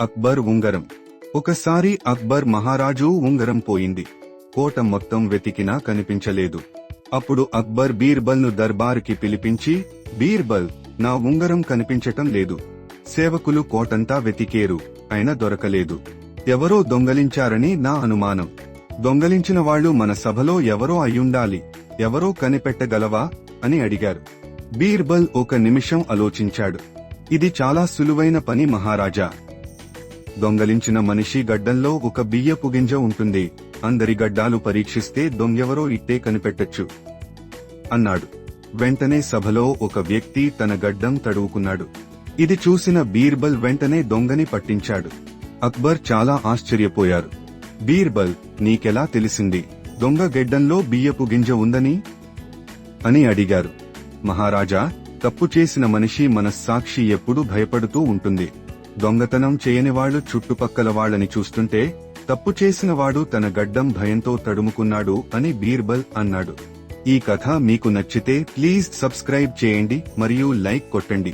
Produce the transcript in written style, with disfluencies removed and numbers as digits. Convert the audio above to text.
అక్బర్ ఉంగరం. ఒకసారి అక్బర్ మహారాజు ఉంగరం పోయింది. కోట మొత్తం వెతికినా కనిపించలేదు. అప్పుడు అక్బర్ బీర్బల్ ను దర్బారుకి పిలిపించి, బీర్బల్, నా ఉంగరం కనిపించటం లేదు. సేవకులు కోటంతా వెతికేరు, అయినా దొరకలేదు. ఎవరో దొంగలించారని నా అనుమానం. దొంగలించిన వాళ్లు మన సభలో ఎవరో అయ్యుండాలి. ఎవరో కనిపెట్టగలవా అని అడిగారు. బీర్బల్ ఒక నిమిషం ఆలోచించాడు. ఇది చాలా సులువైన పని మహారాజా. దొంగలించిన మనిషి గడ్డంలో ఒక బియ్యపు గింజ ఉంటుంది. అందరి గడ్డాలు పరీక్షిస్తే దొంగెవరో ఇట్టే కనిపెట్టొచ్చు అన్నాడు. వెంటనే సభలో ఒక వ్యక్తి తన గడ్డం తడువుకున్నాడు. ఇది చూసిన బీర్బల్ వెంటనే దొంగని పట్టించాడు. అక్బర్ చాలా ఆశ్చర్యపోయారు. బీర్బల్, నీకెలా తెలిసింది దొంగ గెడ్డంలో బియ్యపు గింజ ఉందని అని అడిగారు. మహారాజా, తప్పు చేసిన మనిషి మనస్సాక్షి ఎప్పుడూ భయపడుతూ ఉంటుంది. దొంగతనం చేయనివాళ్లు చుట్టుపక్కల వాళ్లని చూస్తుంటే తప్పు చేసినవాడు తన గడ్డం భయంతో తడుముకున్నాడు అని బీర్బల్ అన్నాడు. ఈ కథ మీకు నచ్చితే ప్లీజ్ సబ్స్క్రైబ్ చేయండి మరియు లైక్ కొట్టండి.